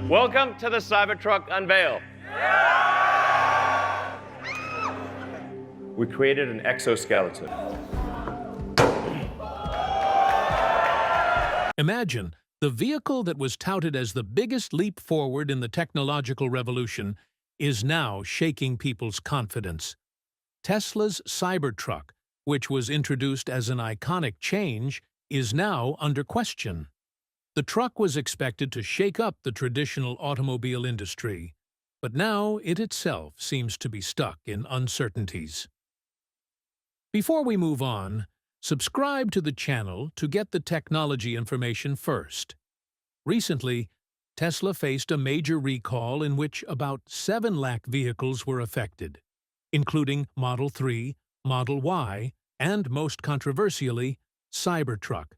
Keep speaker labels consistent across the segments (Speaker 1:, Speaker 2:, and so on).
Speaker 1: Welcome to the Cybertruck Unveil. We created an exoskeleton.
Speaker 2: Imagine the vehicle that was touted as the biggest leap forward in the technological revolution is now shaking people's confidence. Tesla's Cybertruck, which was introduced as an iconic change, is now under question. The truck was expected to shake up the traditional automobile industry, but now it itself seems to be stuck in uncertainties. Before we move on, subscribe to the channel to get the technology information first. Recently, Tesla faced a major recall in which about 7 lakh vehicles were affected, including Model 3, Model Y, and most controversially, Cybertruck.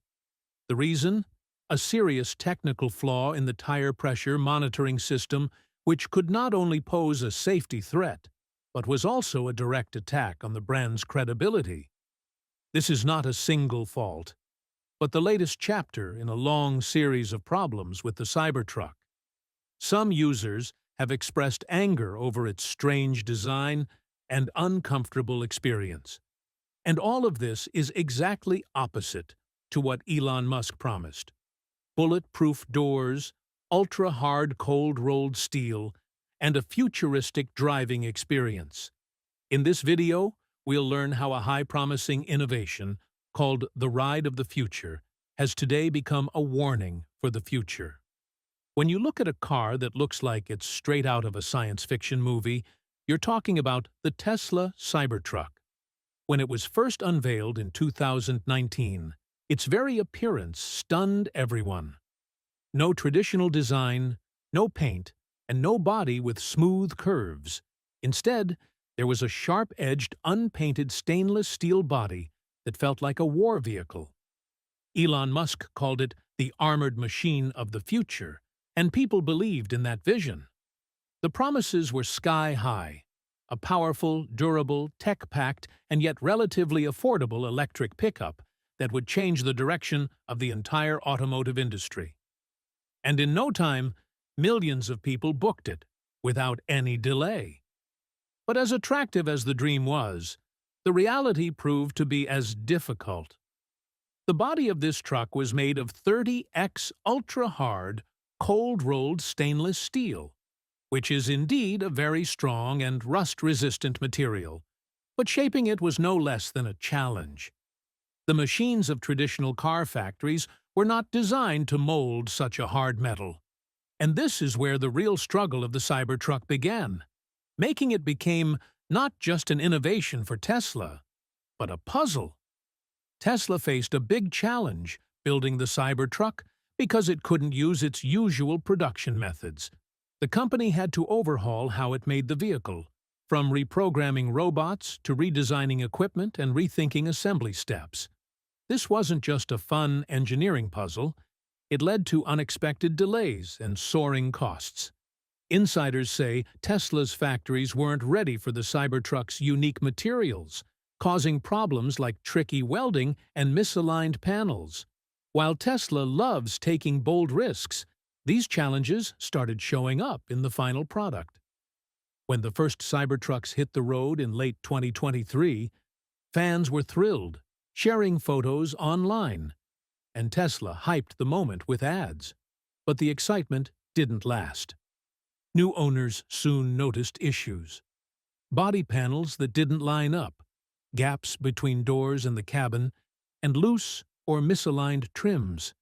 Speaker 2: The reason? A serious technical flaw in the tire pressure monitoring system which could not only pose a safety threat, but was also a direct attack on the brand's credibility. This is not a single fault, but the latest chapter in a long series of problems with the Cybertruck. Some users have expressed anger over its strange design and uncomfortable experience. And all of this is exactly opposite to what Elon Musk promised. Bulletproof doors, ultra-hard cold-rolled steel, and a futuristic driving experience. In this video, we'll learn how a high-promising innovation called the ride of the future has today become a warning for the future. When you look at a car that looks like it's straight out of a science fiction movie, you're talking about the Tesla Cybertruck. When it was first unveiled in 2019, its very appearance stunned everyone. No traditional design, no paint, and no body with smooth curves. Instead, there was a sharp-edged, unpainted stainless steel body that felt like a war vehicle. Elon Musk called it the armored machine of the future, and people believed in that vision. The promises were sky-high: a powerful, durable, tech-packed, and yet relatively affordable electric pickup that would change the direction of the entire automotive industry. And in no time, millions of people booked it, without any delay. But as attractive as the dream was, the reality proved to be as difficult. The body of this truck was made of 30x ultra-hard, cold-rolled stainless steel, which is indeed a very strong and rust-resistant material, but shaping it was no less than a challenge. The machines of traditional car factories were not designed to mold such a hard metal. And this is where the real struggle of the Cybertruck began. Making it became not just an innovation for Tesla, but a puzzle. Tesla faced a big challenge building the Cybertruck because it couldn't use its usual production methods. The company had to overhaul how it made the vehicle, from reprogramming robots to redesigning equipment and rethinking assembly steps. This wasn't just a fun engineering puzzle, it led to unexpected delays and soaring costs. Insiders say Tesla's factories weren't ready for the Cybertruck's unique materials, causing problems like tricky welding and misaligned panels. While Tesla loves taking bold risks, these challenges started showing up in the final product. When the first Cybertrucks hit the road in late 2023, fans were thrilled, sharing photos online, and Tesla hyped the moment with ads. But the excitement didn't last. New owners soon noticed issues. Body panels that didn't line up, gaps between doors and the cabin, and loose or misaligned trims.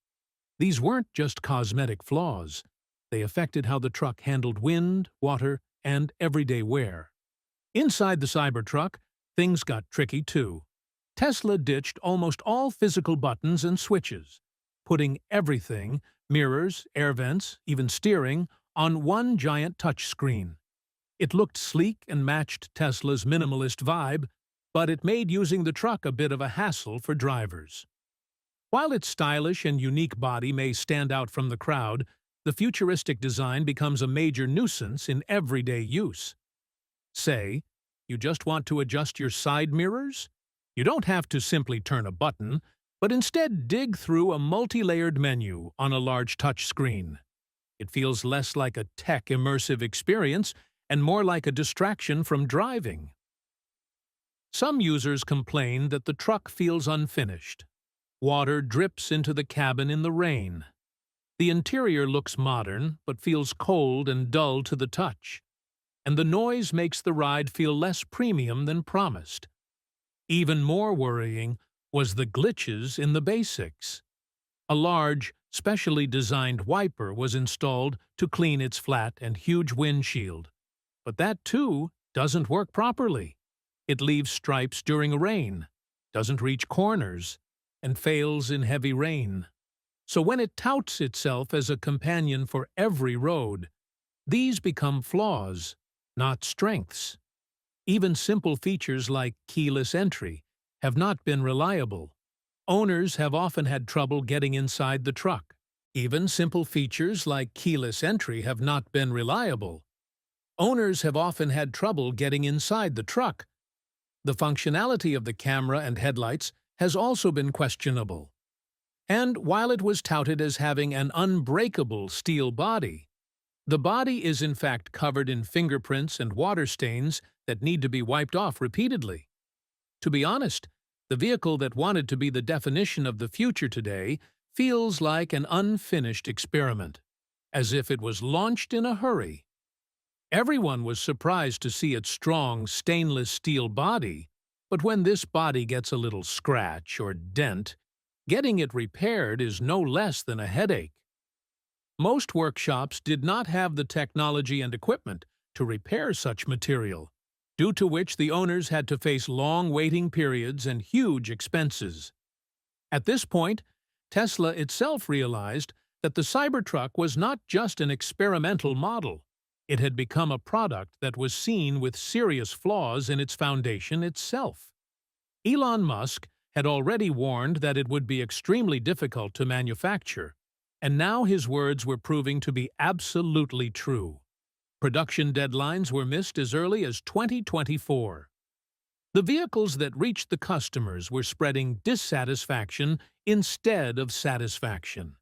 Speaker 2: These weren't just cosmetic flaws. They affected how the truck handled wind, water, and everyday wear. Inside the Cybertruck, things got tricky too. Tesla ditched almost all physical buttons and switches, putting everything, mirrors, air vents, even steering, on one giant touchscreen. It looked sleek and matched Tesla's minimalist vibe, but it made using the truck a bit of a hassle for drivers. While its stylish and unique body may stand out from the crowd, the futuristic design becomes a major nuisance in everyday use. Say, you just want to adjust your side mirrors? You don't have to simply turn a button, but instead dig through a multi-layered menu on a large touch screen. It feels less like a tech immersive experience and more like a distraction from driving. Some users complain that the truck feels unfinished. Water drips into the cabin in the rain. The interior looks modern, but feels cold and dull to the touch. And the noise makes the ride feel less premium than promised. Even more worrying was the glitches in the basics. A large, specially designed wiper was installed to clean its flat and huge windshield. But that, too, doesn't work properly. It leaves stripes during rain, doesn't reach corners, and fails in heavy rain. So when it touts itself as a companion for every road, these become flaws, not strengths. Even simple features like keyless entry have not been reliable. Owners have often had trouble getting inside the truck. Even simple features like keyless entry have not been reliable. Owners have often had trouble getting inside the truck. The functionality of the camera and headlights has also been questionable. And while it was touted as having an unbreakable steel body, the body is in fact covered in fingerprints and water stains that need to be wiped off repeatedly. To be honest, the vehicle that wanted to be the definition of the future today feels like an unfinished experiment, as if it was launched in a hurry. Everyone was surprised to see its strong stainless steel body, but when this body gets a little scratch or dent, getting it repaired is no less than a headache. Most workshops did not have the technology and equipment to repair such material, due to which the owners had to face long waiting periods and huge expenses. At this point, Tesla itself realized that the Cybertruck was not just an experimental model. It had become a product that was seen with serious flaws in its foundation itself. Elon Musk had already warned that it would be extremely difficult to manufacture, and now his words were proving to be absolutely true. Production deadlines were missed as early as 2024. The vehicles that reached the customers were spreading dissatisfaction instead of satisfaction.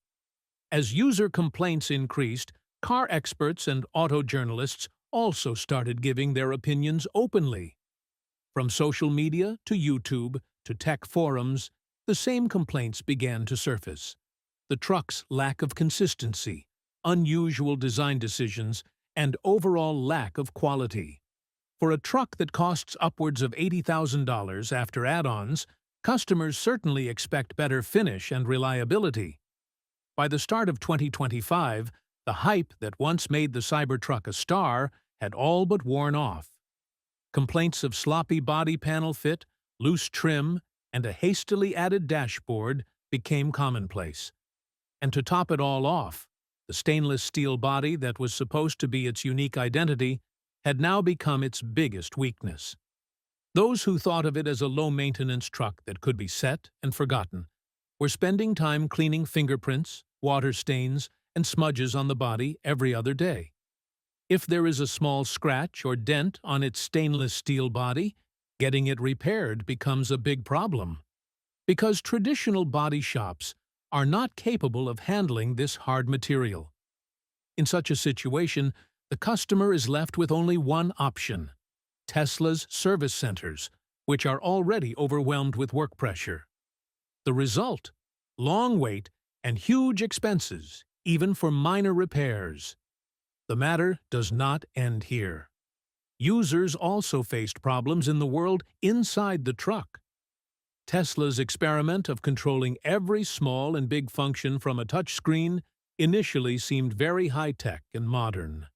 Speaker 2: As user complaints increased, car experts and auto journalists also started giving their opinions openly. From social media to YouTube to tech forums, the same complaints began to surface. The truck's lack of consistency, unusual design decisions, and overall lack of quality. For a truck that costs upwards of $80,000 after add-ons, customers certainly expect better finish and reliability. By the start of 2025, the hype that once made the Cybertruck a star had all but worn off. Complaints of sloppy body panel fit, loose trim, and a hastily added dashboard became commonplace. And to top it all off, the stainless steel body that was supposed to be its unique identity had now become its biggest weakness. Those who thought of it as a low-maintenance truck that could be set and forgotten were spending time cleaning fingerprints, water stains, and smudges on the body every other day. If there is a small scratch or dent on its stainless steel body, getting it repaired becomes a big problem. Because traditional body shops are not capable of handling this hard material. In such a situation, the customer is left with only one option: Tesla's service centers, which are already overwhelmed with work pressure. The result? Long wait and huge expenses, even for minor repairs. The matter does not end here. Users also faced problems in the world inside the truck. Tesla's experiment of controlling every small and big function from a touchscreen initially seemed very high-tech and modern,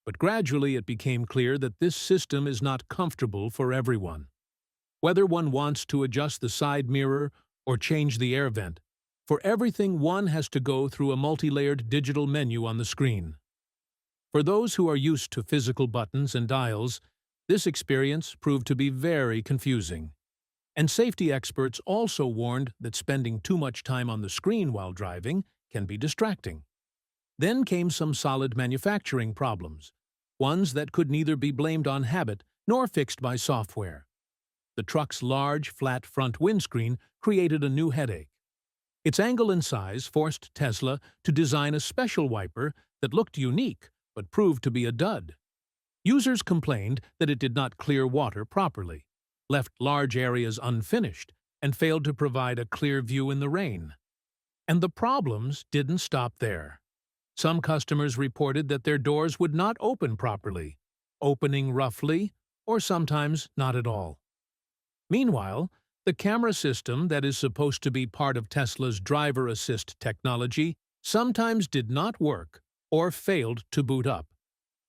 Speaker 2: but gradually it became clear that this system is not comfortable for everyone. Whether one wants to adjust the side mirror or change the air vent, for everything one has to go through a multi-layered digital menu on the screen. For those who are used to physical buttons and dials, this experience proved to be very confusing. And safety experts also warned that spending too much time on the screen while driving can be distracting. Then came some solid manufacturing problems, ones that could neither be blamed on habit nor fixed by software. The truck's large, flat front windscreen created a new headache. Its angle and size forced Tesla to design a special wiper that looked unique but proved to be a dud. Users complained that it did not clear water properly, left large areas unfinished, and failed to provide a clear view in the rain. And the problems didn't stop there. Some customers reported that their doors would not open properly, opening roughly, or sometimes not at all. Meanwhile, the camera system that is supposed to be part of Tesla's driver assist technology sometimes did not work or failed to boot up.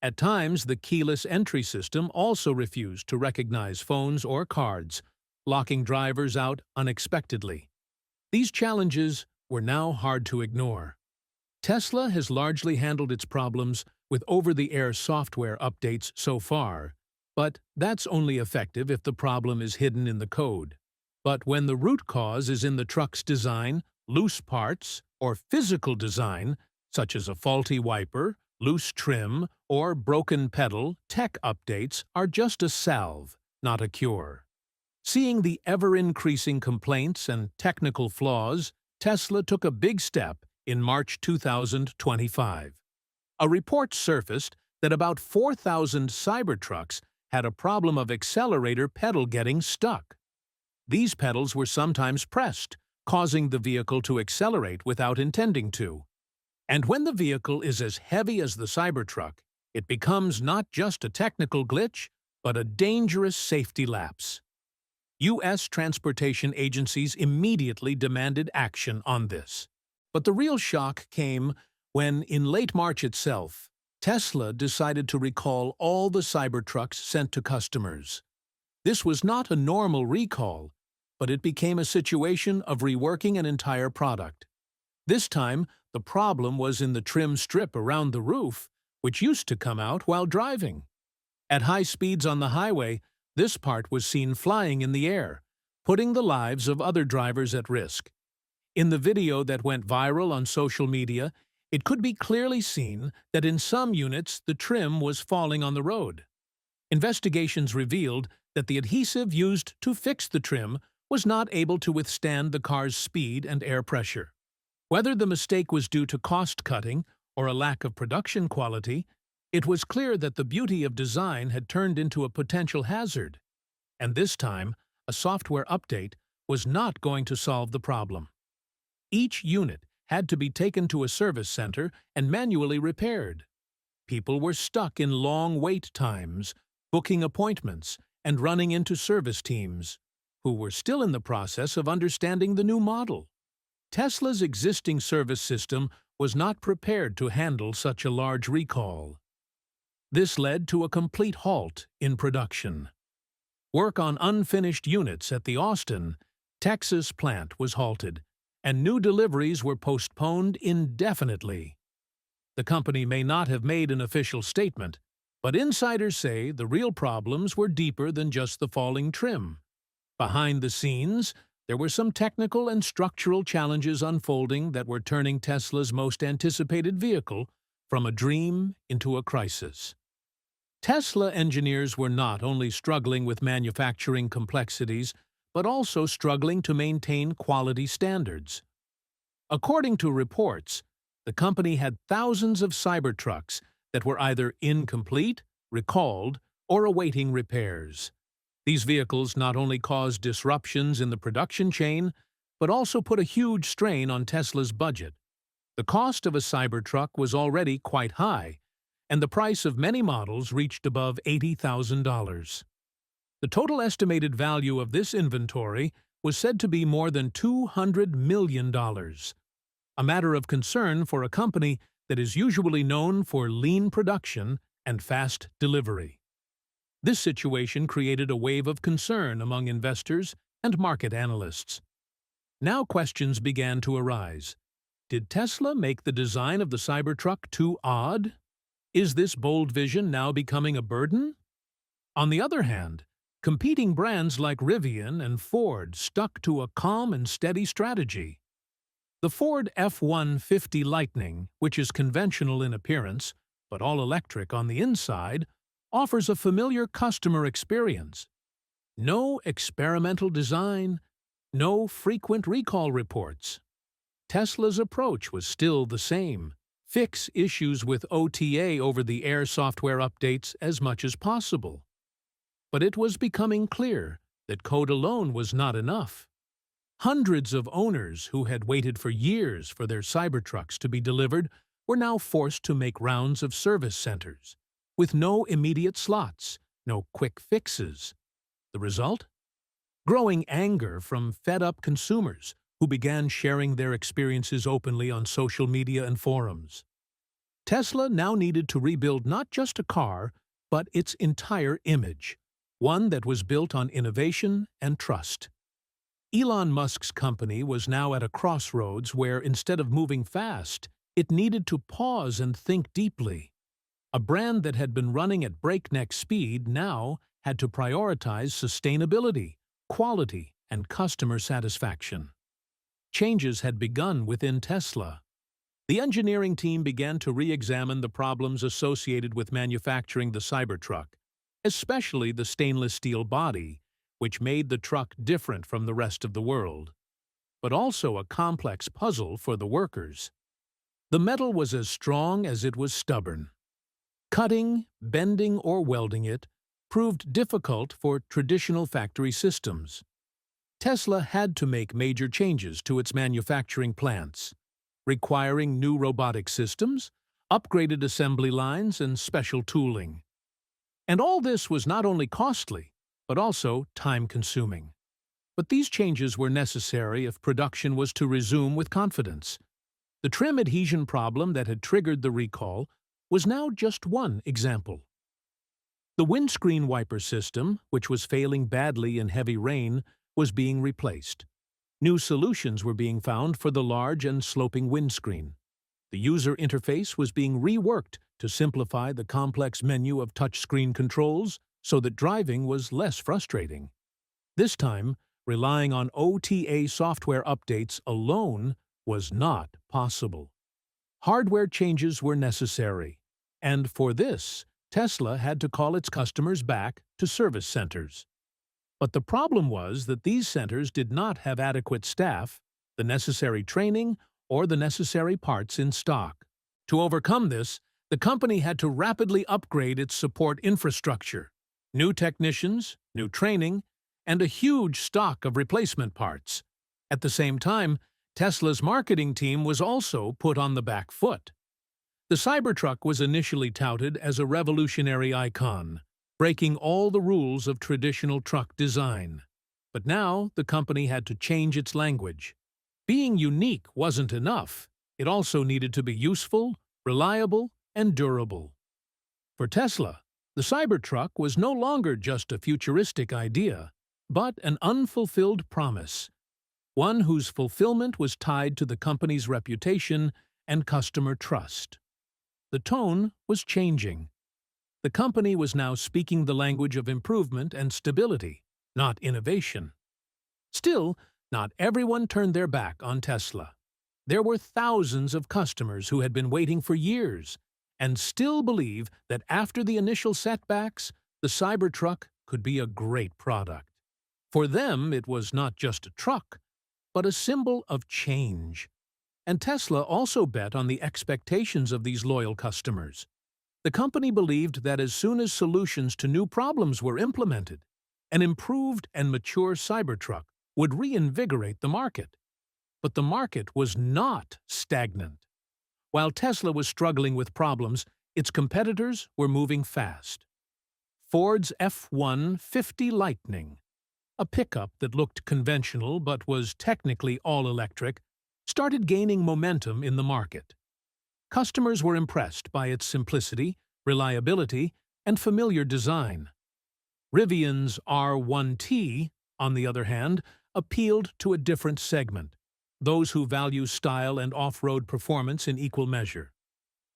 Speaker 2: At times, the keyless entry system also refused to recognize phones or cards, locking drivers out unexpectedly. These challenges were now hard to ignore. Tesla has largely handled its problems with over-the-air software updates so far, but that's only effective if the problem is hidden in the code. But when the root cause is in the truck's design, loose parts, or physical design, such as a faulty wiper, loose trim, or broken pedal, tech updates are just a salve, not a cure. Seeing the ever-increasing complaints and technical flaws, Tesla took a big step in March 2025. A report surfaced that about 4,000 Cybertrucks had a problem of accelerator pedal getting stuck. These pedals were sometimes pressed, causing the vehicle to accelerate without intending to. And when the vehicle is as heavy as the Cybertruck, it becomes not just a technical glitch, but a dangerous safety lapse. U.S. transportation agencies immediately demanded action on this. But the real shock came when, in late March itself, Tesla decided to recall all the Cybertrucks sent to customers. This was not a normal recall, but it became a situation of reworking an entire product. This time, the problem was in the trim strip around the roof, which used to come out while driving. At high speeds on the highway, this part was seen flying in the air, putting the lives of other drivers at risk. In the video that went viral on social media, it could be clearly seen that in some units the trim was falling on the road. Investigations revealed that the adhesive used to fix the trim was not able to withstand the car's speed and air pressure. Whether the mistake was due to cost-cutting or a lack of production quality, it was clear that the beauty of design had turned into a potential hazard. And this time, a software update was not going to solve the problem. Each unit had to be taken to a service center and manually repaired. People were stuck in long wait times, booking appointments, and running into service teams, who were still in the process of understanding the new model. Tesla's existing service system was not prepared to handle such a large recall. This led to a complete halt in production. Work on unfinished units at the Austin, Texas plant was halted, and new deliveries were postponed indefinitely. The company may not have made an official statement, but insiders say the real problems were deeper than just the falling trim. Behind the scenes, there were some technical and structural challenges unfolding that were turning Tesla's most anticipated vehicle from a dream into a crisis. Tesla engineers were not only struggling with manufacturing complexities, but also struggling to maintain quality standards. According to reports, the company had thousands of Cybertrucks that were either incomplete, recalled, or awaiting repairs. These vehicles not only caused disruptions in the production chain, but also put a huge strain on Tesla's budget. The cost of a Cybertruck was already quite high, and the price of many models reached above $80,000. The total estimated value of this inventory was said to be more than $200 million, a matter of concern for a company that is usually known for lean production and fast delivery. This situation created a wave of concern among investors and market analysts. Now questions began to arise. Did Tesla make the design of the Cybertruck too odd? Is this bold vision now becoming a burden? On the other hand, competing brands like Rivian and Ford stuck to a calm and steady strategy. The Ford F-150 Lightning, which is conventional in appearance, but all-electric on the inside, offers a familiar customer experience. No experimental design, no frequent recall reports. Tesla's approach was still the same: fix issues with OTA over-the-air software updates as much as possible. But it was becoming clear that code alone was not enough. Hundreds of owners who had waited for years for their Cybertrucks to be delivered were now forced to make rounds of service centers, with no immediate slots, no quick fixes. The result? Growing anger from fed-up consumers who began sharing their experiences openly on social media and forums. Tesla now needed to rebuild not just a car, but its entire image, one that was built on innovation and trust. Elon Musk's company was now at a crossroads where, instead of moving fast, it needed to pause and think deeply. A brand that had been running at breakneck speed now had to prioritize sustainability, quality, and customer satisfaction. Changes had begun within Tesla. The engineering team began to re-examine the problems associated with manufacturing the Cybertruck, especially the stainless steel body, which made the truck different from the rest of the world, but also a complex puzzle for the workers. The metal was as strong as it was stubborn. Cutting, bending, or welding it proved difficult for traditional factory systems. Tesla had to make major changes to its manufacturing plants, requiring new robotic systems, upgraded assembly lines, and special tooling. And all this was not only costly, but also time-consuming. But these changes were necessary if production was to resume with confidence. The trim adhesion problem that had triggered the recall was now just one example. The windscreen wiper system, which was failing badly in heavy rain, was being replaced. New solutions were being found for the large and sloping windscreen. The user interface was being reworked to simplify the complex menu of touchscreen controls so that driving was less frustrating. This time, relying on OTA software updates alone was not possible. Hardware changes were necessary, and for this, Tesla had to call its customers back to service centers. But the problem was that these centers did not have adequate staff, the necessary training, or the necessary parts in stock. To overcome this, the company had to rapidly upgrade its support infrastructure, new technicians, new training, and a huge stock of replacement parts. At the same time, Tesla's marketing team was also put on the back foot. The Cybertruck was initially touted as a revolutionary icon, breaking all the rules of traditional truck design. But now the company had to change its language. Being unique wasn't enough. It also needed to be useful, reliable, and durable. For Tesla, the Cybertruck was no longer just a futuristic idea, but an unfulfilled promise, one whose fulfillment was tied to the company's reputation and customer trust. The tone was changing. The company was now speaking the language of improvement and stability, not innovation. Still, not everyone turned their back on Tesla. There were thousands of customers who had been waiting for years and still believe that after the initial setbacks, the Cybertruck could be a great product. For them, it was not just a truck, but a symbol of change. And Tesla also bet on the expectations of these loyal customers. The company believed that as soon as solutions to new problems were implemented, an improved and mature Cybertruck would reinvigorate the market. But the market was not stagnant. While Tesla was struggling with problems, its competitors were moving fast. Ford's F-150 Lightning, a pickup that looked conventional but was technically all-electric, started gaining momentum in the market. Customers were impressed by its simplicity, reliability, and familiar design. Rivian's R1T, on the other hand, appealed to a different segment, those who value style and off-road performance in equal measure.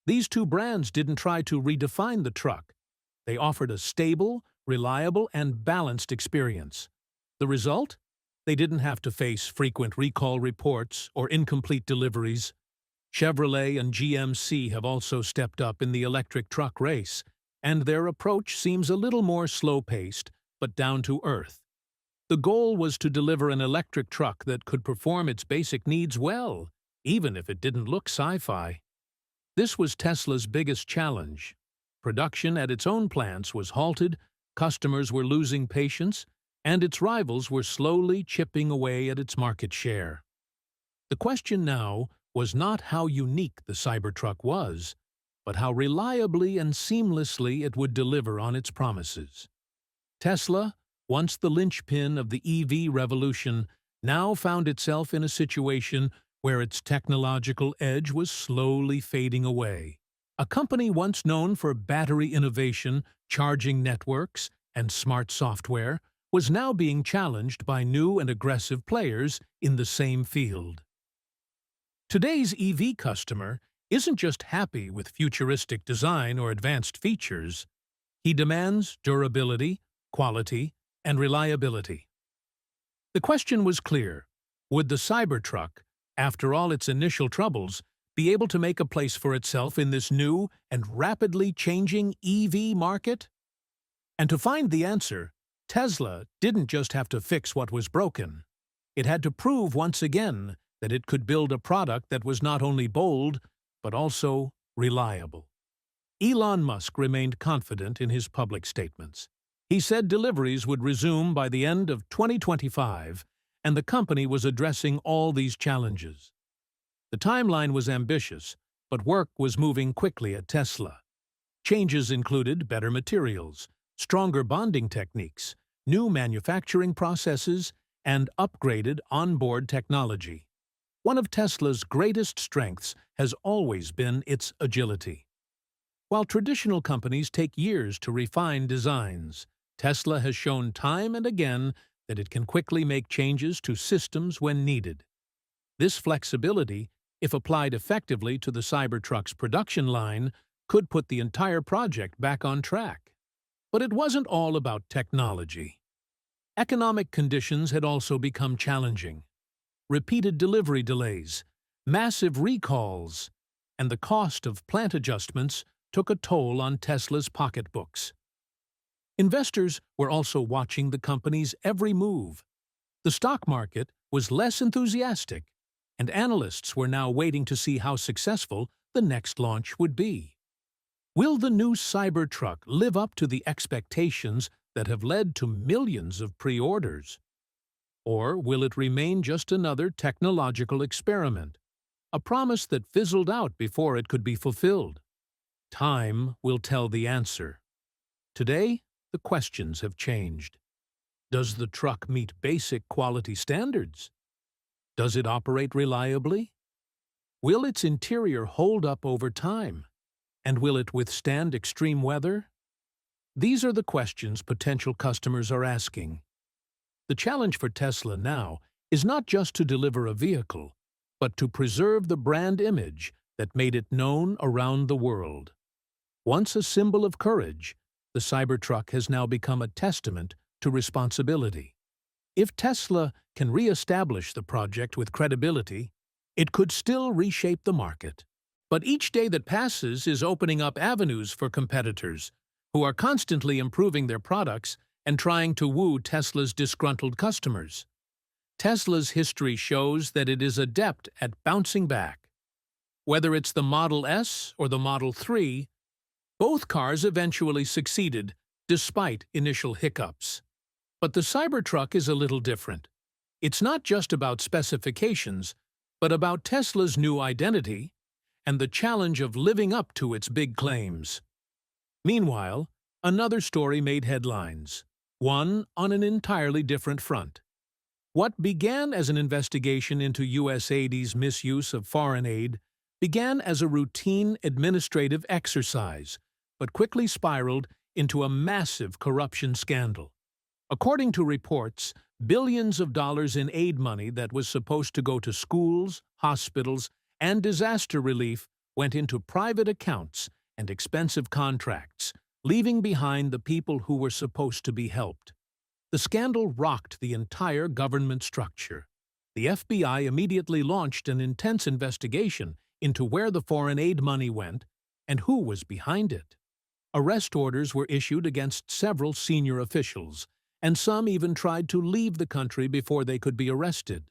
Speaker 2: These two brands didn't try to redefine the truck. They offered a stable, reliable, and balanced experience. The result? They didn't have to face frequent recall reports or incomplete deliveries. Chevrolet and GMC have also stepped up in the electric truck race, and their approach seems a little more slow-paced, but down to earth. The goal was to deliver an electric truck that could perform its basic needs well, even if it didn't look sci-fi. This was Tesla's biggest challenge. Production at its own plants was halted, customers were losing patience, and its rivals were slowly chipping away at its market share. The question now was not how unique the Cybertruck was, but how reliably and seamlessly it would deliver on its promises. Tesla, once the linchpin of the EV revolution, now found itself in a situation where its technological edge was slowly fading away. A company once known for battery innovation, charging networks, and smart software was now being challenged by new and aggressive players in the same field. Today's EV customer isn't just happy with futuristic design or advanced features. He demands durability, quality, and reliability. The question was clear: would the Cybertruck, after all its initial troubles, be able to make a place for itself in this new and rapidly changing EV market? And to find the answer, Tesla didn't just have to fix what was broken. It had to prove once again that it could build a product that was not only bold, but also reliable. Elon Musk remained confident in his public statements. He said deliveries would resume by the end of 2025, and the company was addressing all these challenges. The timeline was ambitious, but work was moving quickly at Tesla. Changes included better materials, stronger bonding techniques, new manufacturing processes, and upgraded onboard technology. One of Tesla's greatest strengths has always been its agility. While traditional companies take years to refine designs, Tesla has shown time and again that it can quickly make changes to systems when needed. This flexibility, if applied effectively to the Cybertruck's production line, could put the entire project back on track. But it wasn't all about technology. Economic conditions had also become challenging. Repeated delivery delays, massive recalls, and the cost of plant adjustments took a toll on Tesla's pocketbooks. Investors were also watching the company's every move. The stock market was less enthusiastic, and analysts were now waiting to see how successful the next launch would be. Will the new Cybertruck live up to the expectations that have led to millions of pre-orders? Or will it remain just another technological experiment, a promise that fizzled out before it could be fulfilled? Time will tell the answer. Today, the questions have changed. Does the truck meet basic quality standards? Does it operate reliably? Will its interior hold up over time? And will it withstand extreme weather? These are the questions potential customers are asking. The challenge for Tesla now is not just to deliver a vehicle, but to preserve the brand image that made it known around the world. Once a symbol of courage, the Cybertruck has now become a testament to responsibility. If Tesla can re-establish the project with credibility, it could still reshape the market. But each day that passes is opening up avenues for competitors who are constantly improving their products and trying to woo Tesla's disgruntled customers. Tesla's history shows that it is adept at bouncing back. Whether it's the Model S or the Model 3, both cars eventually succeeded despite initial hiccups. But the Cybertruck is a little different. It's not just about specifications, but about Tesla's new identity and the challenge of living up to its big claims. Meanwhile, another story made headlines, one on an entirely different front. What began as an investigation into USAID's misuse of foreign aid began as a routine administrative exercise, but quickly spiraled into a massive corruption scandal. According to reports, billions of dollars in aid money that was supposed to go to schools, hospitals, and disaster relief went into private accounts and expensive contracts, leaving behind the people who were supposed to be helped. The scandal rocked the entire government structure. The FBI immediately launched an intense investigation into where the foreign aid money went and who was behind it. Arrest orders were issued against several senior officials, and some even tried to leave the country before they could be arrested.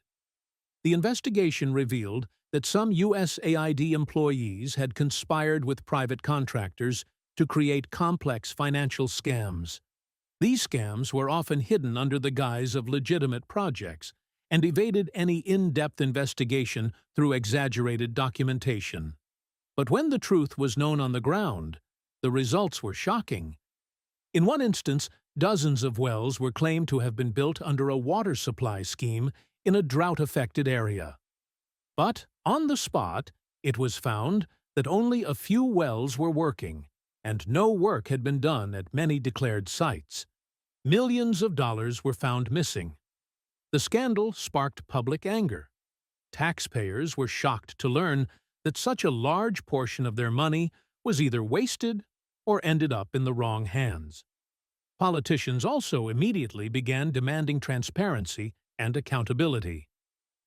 Speaker 2: The investigation revealed that some USAID employees had conspired with private contractors to create complex financial scams. These scams were often hidden under the guise of legitimate projects and evaded any in-depth investigation through exaggerated documentation. But when the truth was known on the ground, the results were shocking. In one instance, dozens of wells were claimed to have been built under a water supply scheme in a drought-affected area. But, on the spot, it was found that only a few wells were working, and no work had been done at many declared sites. Millions of dollars were found missing. The scandal sparked public anger. Taxpayers were shocked to learn that such a large portion of their money was either wasted or ended up in the wrong hands. Politicians also immediately began demanding transparency and accountability.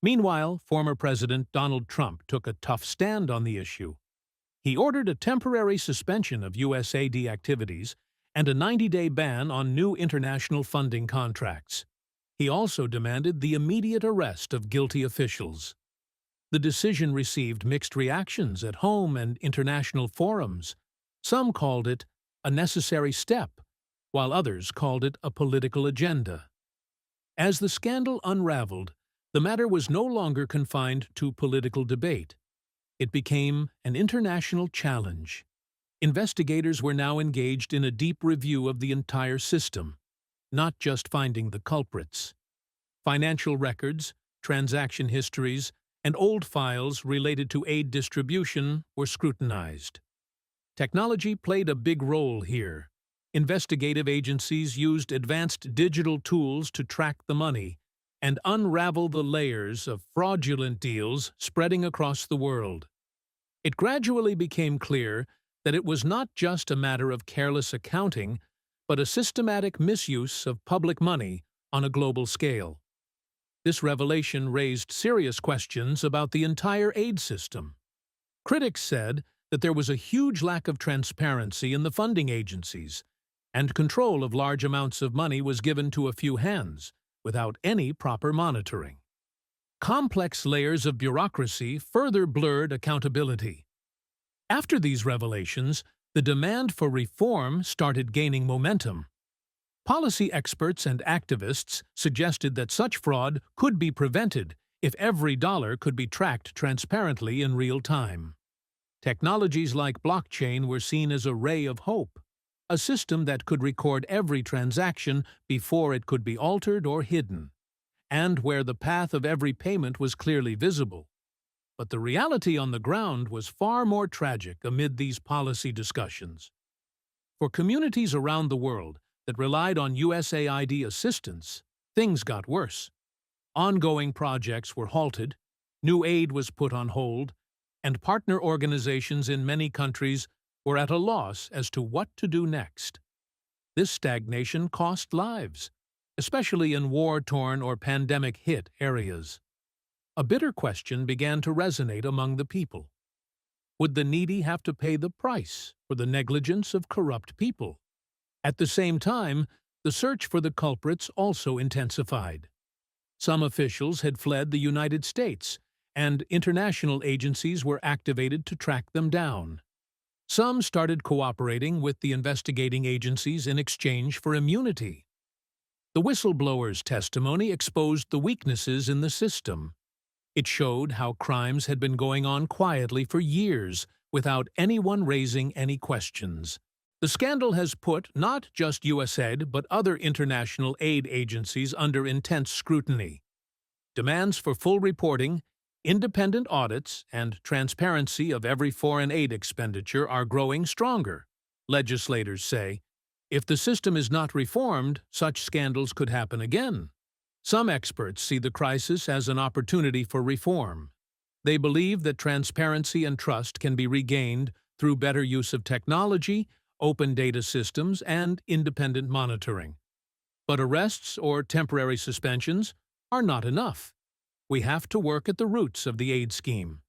Speaker 2: Meanwhile, former President Donald Trump took a tough stand on the issue. He ordered a temporary suspension of USAID activities and a 90-day ban on new international funding contracts. He also demanded the immediate arrest of guilty officials. The decision received mixed reactions at home and international forums. Some called it a necessary step, while others called it a political agenda. As the scandal unraveled, the matter was no longer confined to political debate. It became an international challenge. Investigators were now engaged in a deep review of the entire system, not just finding the culprits. Financial records, transaction histories, and old files related to aid distribution were scrutinized. Technology played a big role here. Investigative agencies used advanced digital tools to track the money and unravel the layers of fraudulent deals spreading across the world. It gradually became clear that it was not just a matter of careless accounting, but a systematic misuse of public money on a global scale. This revelation raised serious questions about the entire aid system. Critics said that there was a huge lack of transparency in the funding agencies, and control of large amounts of money was given to a few hands, without any proper monitoring. Complex layers of bureaucracy further blurred accountability. After these revelations, the demand for reform started gaining momentum. Policy experts and activists suggested that such fraud could be prevented if every dollar could be tracked transparently in real time. Technologies like blockchain were seen as a ray of hope, a system that could record every transaction before it could be altered or hidden, and where the path of every payment was clearly visible. But the reality on the ground was far more tragic amid these policy discussions. For communities around the world that relied on USAID assistance, things got worse. Ongoing projects were halted, new aid was put on hold, and partner organizations in many countries were at a loss as to what to do next. This stagnation cost lives, especially in war-torn or pandemic-hit areas. A bitter question began to resonate among the people. Would the needy have to pay the price for the negligence of corrupt people? At the same time, the search for the culprits also intensified. Some officials had fled the United States, and international agencies were activated to track them down. Some started cooperating with the investigating agencies in exchange for immunity. The whistleblower's testimony exposed the weaknesses in the system. It showed how crimes had been going on quietly for years without anyone raising any questions. The scandal has put not just USAID but other international aid agencies under intense scrutiny. Demands for full reporting, independent audits, and transparency of every foreign aid expenditure are growing stronger, legislators say. If the system is not reformed, such scandals could happen again. Some experts see the crisis as an opportunity for reform. They believe that transparency and trust can be regained through better use of technology, open data systems, and independent monitoring. But arrests or temporary suspensions are not enough. We have to work at the roots of the aid scheme.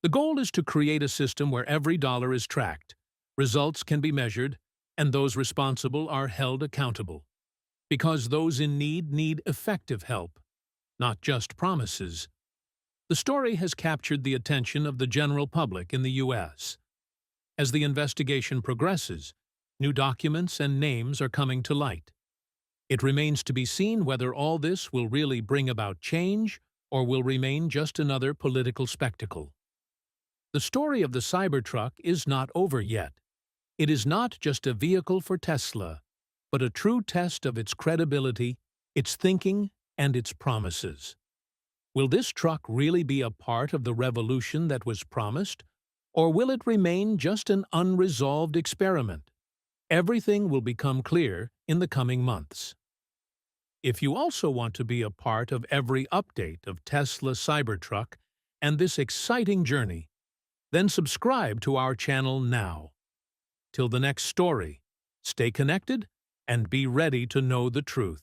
Speaker 2: The goal is to create a system where every dollar is tracked, results can be measured, and those responsible are held accountable. Because those in need effective help, not just promises. The story has captured the attention of the general public in the U.S. As the investigation progresses, new documents and names are coming to light. It remains to be seen whether all this will really bring about change or will remain just another political spectacle. The story of the Cybertruck is not over yet. It is not just a vehicle for Tesla, but a true test of its credibility, its thinking, and its promises. Will this truck really be a part of the revolution that was promised, or will it remain just an unresolved experiment? Everything will become clear in the coming months. If you also want to be a part of every update of Tesla Cybertruck and this exciting journey, then subscribe to our channel now. Till the next story, stay connected and be ready to know the truth.